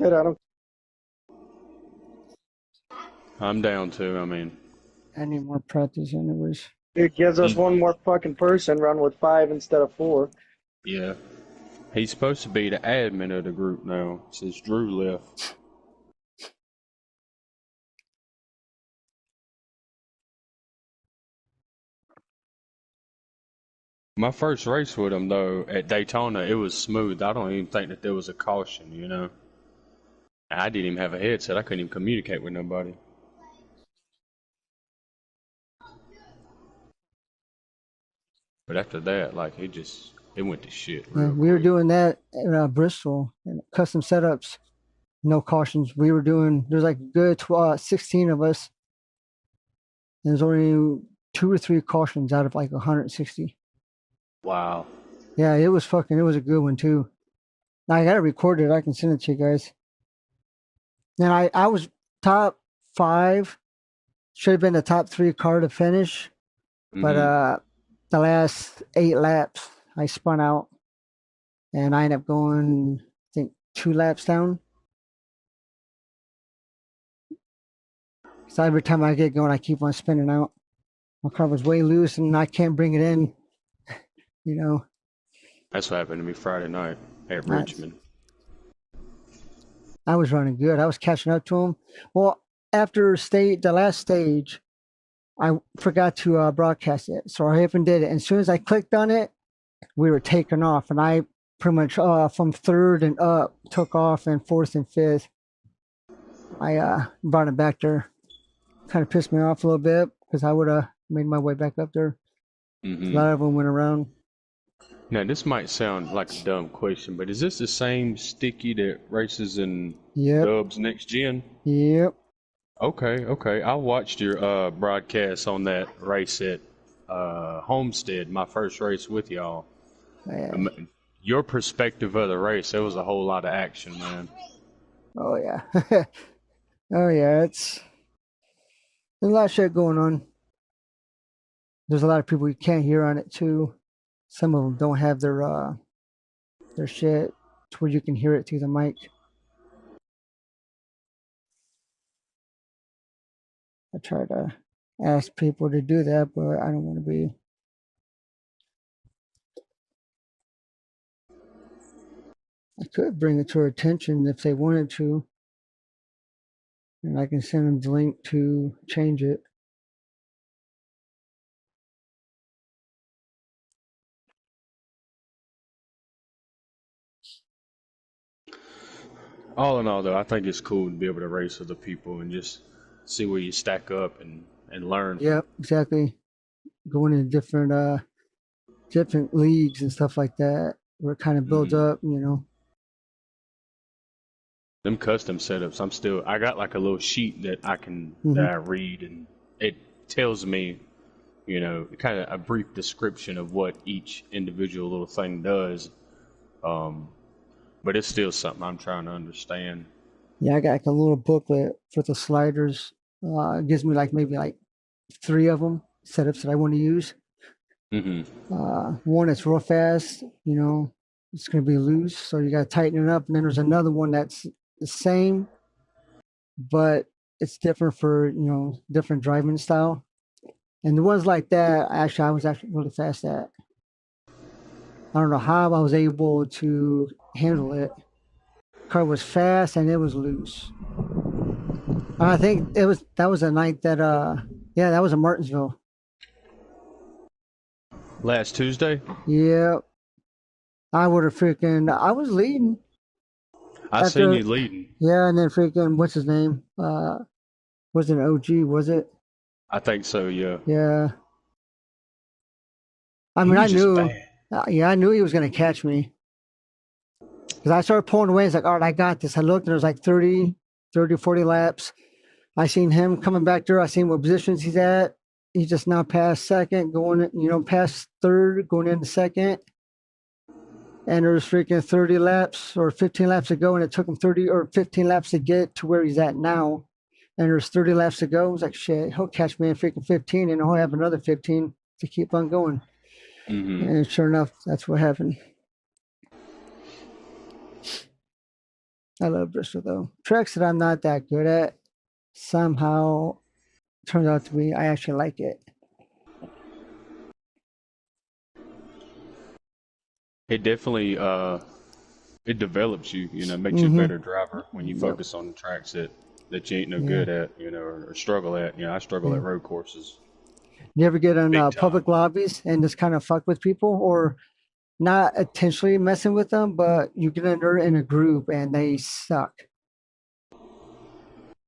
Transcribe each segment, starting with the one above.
it. I don't. I'm down too. I mean, I need more practice anyways. It gives us he, one more fucking person run with five instead of four. yeah, he's supposed to be the admin of the group now since Drew left. My first race with him though at Daytona, it was smooth. I don't even think that there was a caution, you know. I didn't even have a headset. I couldn't even communicate with nobody. But after that, like it went to shit Yeah, real we were quick. doing that at Bristol, custom setups, no cautions. We were doing, there's like a good 16 of us. And there's only 2 or 3 cautions out of like 160. Wow. Yeah, it was a good one too. Now I got it recorded. I can send it to you guys. And I was top 5, should have been the top 3 car to finish. But Mm-hmm. the last 8 laps, I spun out and I ended up going, I think, 2 laps down. So every time I get going, I keep on spinning out. My car was way loose and I can't bring it in, you know. That's what happened to me Friday night at That's, Richmond. I was running good. I was catching up to him. Well, after the last stage, I forgot to broadcast it. So I even did it. And as soon as I clicked on it, we were taking off. And I pretty much from third and up took off, and fourth and fifth. I brought it back there. Kind of pissed me off a little bit because I would have made my way back up there. A Mm-hmm. lot of them went around. Now this might sound like a dumb question, but is this the same sticky that races in Yep. Dubs next gen? Yep. Okay, okay. I watched your broadcast on that race at Homestead, my first race with y'all. Yeah. Um, Your perspective of the race, there was a whole lot of action, man. Oh, yeah. Oh, yeah. There's a lot of shit going on. There's a lot of people you can't hear on it, too. Some of them don't have their shit to where you can hear it through the mic. I try to ask people to do that, but I don't want to be. I could bring it to their attention if they wanted to, and I can send them the link to change it. All in all, though, I think it's cool to be able to race with the people and just see where you stack up and learn. Yeah, exactly. Going in different leagues and stuff like that, where it kind of builds Hmm. up, you know. Them custom setups, I got like a little sheet that Hmm. I read, and it tells me, you know, kind of a brief description of what each individual little thing does. Um, but it's still something I'm trying to understand. Yeah, I got like a little booklet for the sliders. It gives me like maybe like 3 of them setups that I want to use. Hmm. One that's real fast, you know, it's going to be loose, so you got to tighten it up. And then there's another one that's the same, but it's different for, you know, different driving style. And the ones like that, actually, I was actually really fast at. I don't know how I was able to handle it. Car was fast and it was loose. I think that was a night that yeah, that was in Martinsville. Last Tuesday, Yeah, I was leading I seen after, you leading. yeah, and then freaking what's his name? Was it an OG? Was it? I think so, yeah. Yeah. I He mean, was just bad. yeah, I knew he was gonna catch me because I started pulling away. It's like, all right, I got this. I looked, and there was like 30, 40 laps. I seen him coming back there. I seen what positions he's at. He's just now past second, going, you know, past third, going into second. And there's freaking 30 laps or 15 laps to go, and it took him 30 or 15 laps to get to where he's at now. And there's 30 laps to go. I was like, shit, he'll catch me in freaking 15, and I'll have another 15 to keep on going. Hmm. And sure enough, that's what happened. I love Bristol though. Tracks that I'm not that good at somehow turns out to be I actually like it. It definitely it develops you. You know, makes you a Mm-hmm. better driver when you Yep. focus on the tracks that you ain't no Yeah. good at. You know, or struggle at. You know, I struggle Yeah. at road courses You ever get on big public time. lobbies and just kind of fuck with people, or not intentionally messing with them, but you get in there in a group and they suck?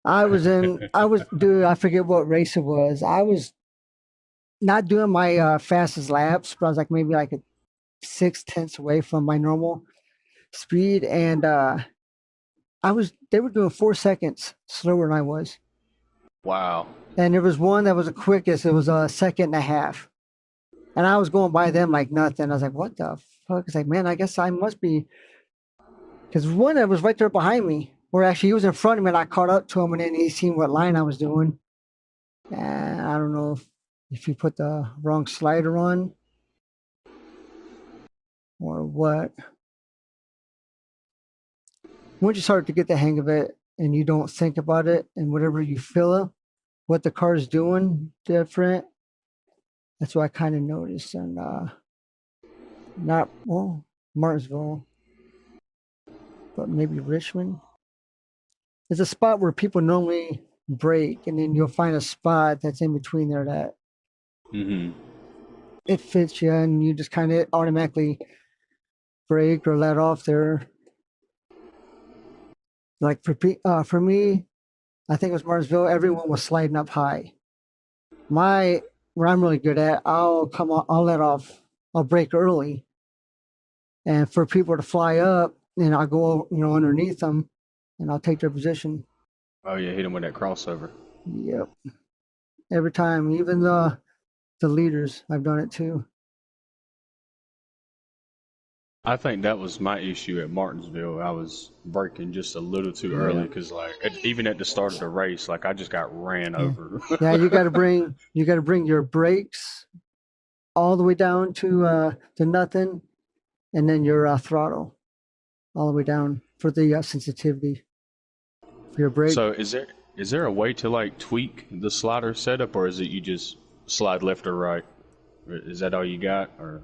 Dude, I forget what race it was. I was not doing my fastest laps, but I was like maybe like a 6/10 away from my normal speed, and they were doing 4 seconds slower than I was. Wow. And there was one that was the quickest. It was a second and a half. And I was going by them like nothing. I was like, what the fuck? It's like, man, I guess I must be. Because one that was right there behind me, or actually he was in front of me, and I caught up to him, and then he seen what line I was doing. And I don't know if he put the wrong slider on or what. Once you start to get the hang of it and you don't think about it, and whatever you feel, what the car is doing different, that's what I kind of noticed. And not, well, Martinsville, but maybe Richmond. It's a spot where people normally break, and then you'll find a spot that's in between there that Hmm. it fits you, and you just kind of automatically break or let off there. Like for me, I think it was Martinsville. Everyone was sliding up high. My What I'm really good at, I'll let off, I'll break early, and for people to fly up, and I'll go underneath them, and I'll take their position. Oh yeah, hit him with that crossover. Yep, every time, even the leaders, I've done it too. I think that was my issue at Martinsville. I was braking just a little too early Yeah, because, like, even at the start of the race, like I just got ran yeah, over. yeah. You got to bring your brakes all the way down to nothing, and then your throttle all the way down for the sensitivity for your brake. So, is there a way to like tweak the slider setup, or is it you just slide left or right? Is that all you got, or?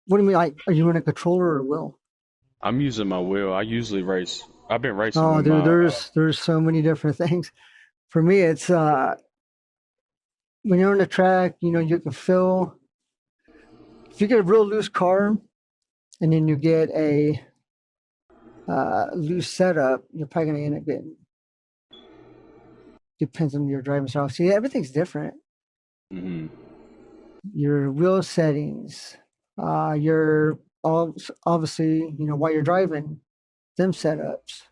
What do you mean? Like, are you in a controller or a wheel? I'm using my wheel. I usually race. I've been racing Oh, with dude, my. there's so many different things. For me, it's when you're on the track, you can feel if you get a real loose car and then you get a loose setup, you're probably gonna end up getting depends on your driving style. See, everything's different. Hmm. Your wheel settings, your obviously, while you're driving, them setups,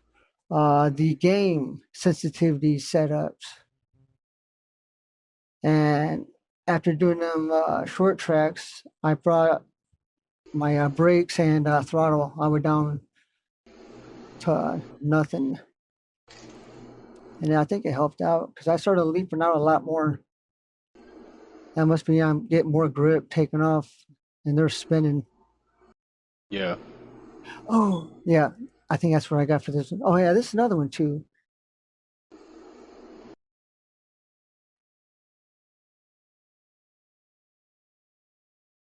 the game sensitivity setups, and after doing them short tracks, I brought my brakes and throttle. I went down to nothing, and I think it helped out because I started leaping out a lot more. That must be I'm getting more grip taking off, and they're spinning. Yeah, Oh yeah, I think that's what I got for this one. Oh yeah, this is another one too.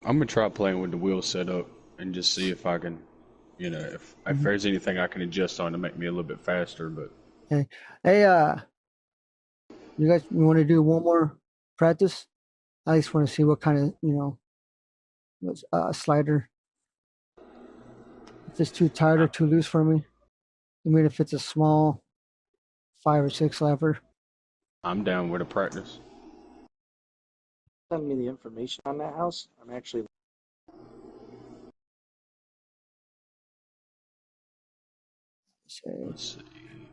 I'm gonna try playing with the wheel setup and just see if I can, if Mhm. there's anything I can adjust on to make me a little bit faster. But Okay. Hey, you guys, you want to do one more practice? I just want to see what kind of slider. If it's too tight or I- too loose for me. I mean, if it's a small 5 or 6 lever. I'm down with a practice. Send me the information on that house. I'm actually Say, Let's see.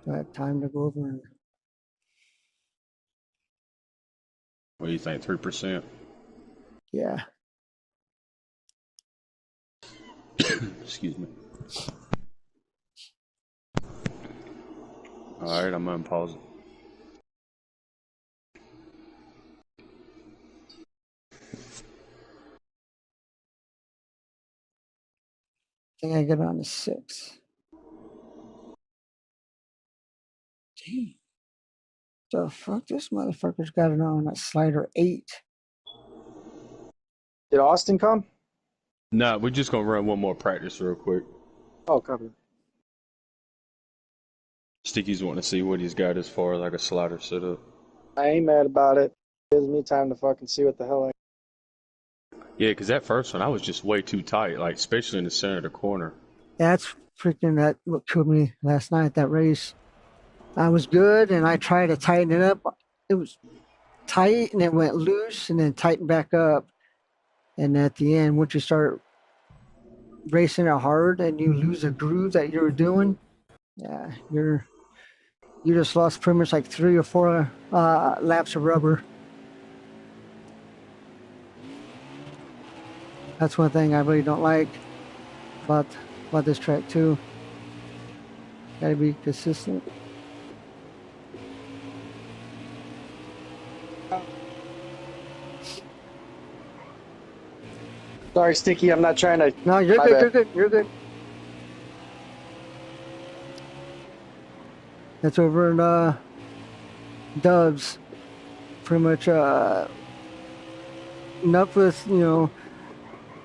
do I have time to go over and What do you think? 3%? yeah. Excuse me. All right, I'm gonna pause it. I think I get on to 6. Damn. The fuck? This motherfucker's got it on a slider 8. Did Austin come? Nah, we're just gonna run one more practice real quick. Oh, copy. Sticky's wanting to see what he's got as far as like a slider setup. I ain't mad about it. Gives me time to fucking see what the hell I. Yeah, because that first one I was just way too tight, like especially in the center of the corner. That's freaking that what killed me last night, that race. I was good and I tried to tighten it up. It was tight and it went loose and then tightened back up. And at the end, once you start racing it hard and you lose the groove that you were doing, yeah, you just lost pretty much like 3 or 4 laps of rubber. That's one thing I really don't like about this track too. Gotta be consistent. Sorry, Sticky. I'm not trying to. No, you're My good. bad. You're good. You're good. That's over in Dubs. Pretty much enough with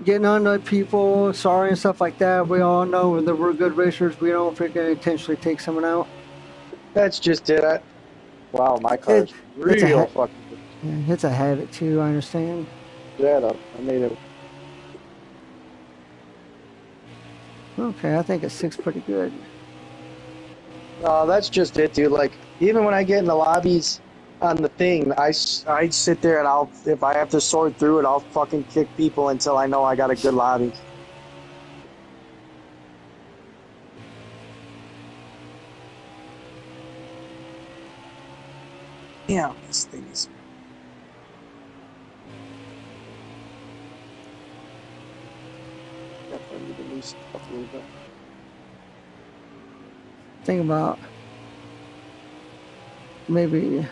getting on to people, sorry and stuff like that. We all know that we're good racers. We don't freaking intentionally take someone out. That's just it. Wow, my It car's it's a real fucking good. it's a habit too. I understand. That up. I made it. Okay, I think a 6 pretty good. No, that's just it, dude. Like, even when I get in the lobbies on the thing, I sit there and if I have to sort through it, I'll fucking kick people until I know I got a good lobby. Damn, this thing is. Definitely need to loosen up a little bit. Think about maybe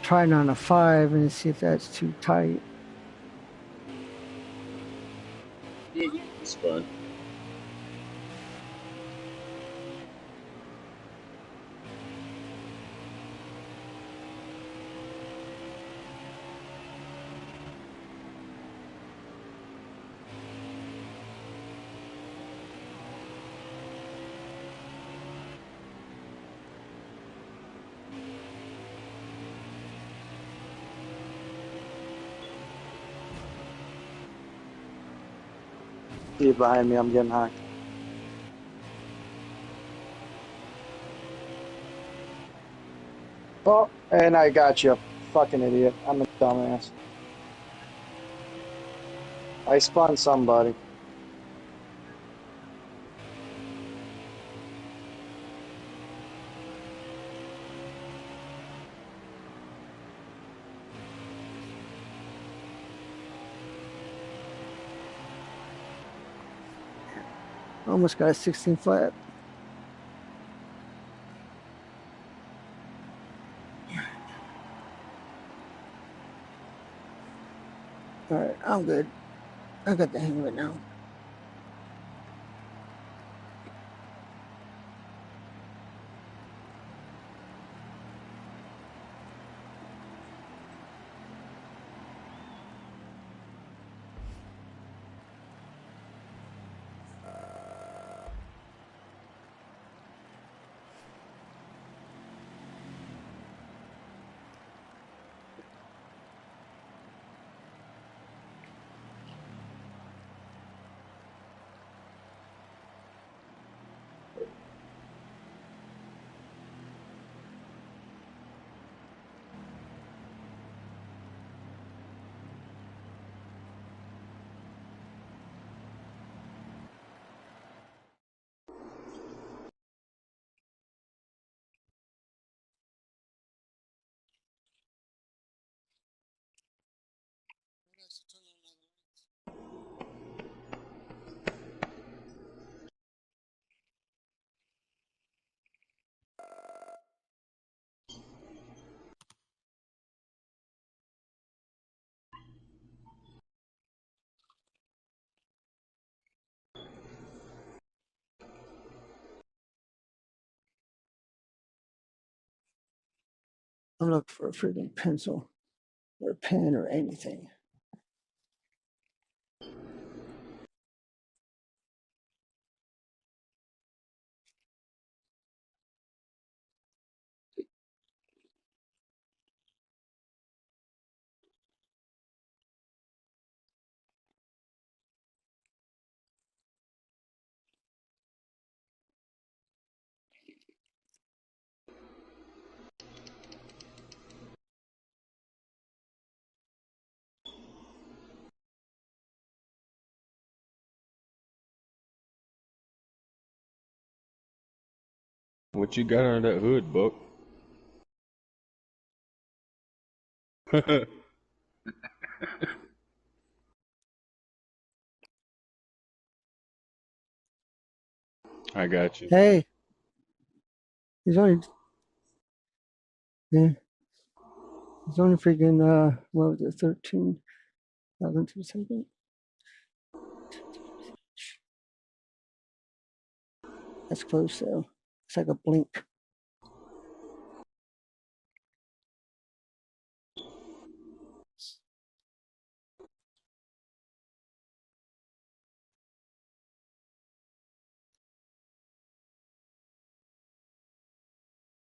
trying on a 5 and see if that's too tight. It's fun. See it behind me. I'm getting high. Oh, and I got you. Fucking idiot. I'm a dumbass. I spun somebody. Almost got a 16 flat. All right, I'm good. I got the hang of it now. I'm looking for a freaking pencil or a pen or anything. What you got under that hood, Buck? I got you. Hey, he's only yeah, he's only freaking what was it, 13,000 per second. That's close though. It's like a blink.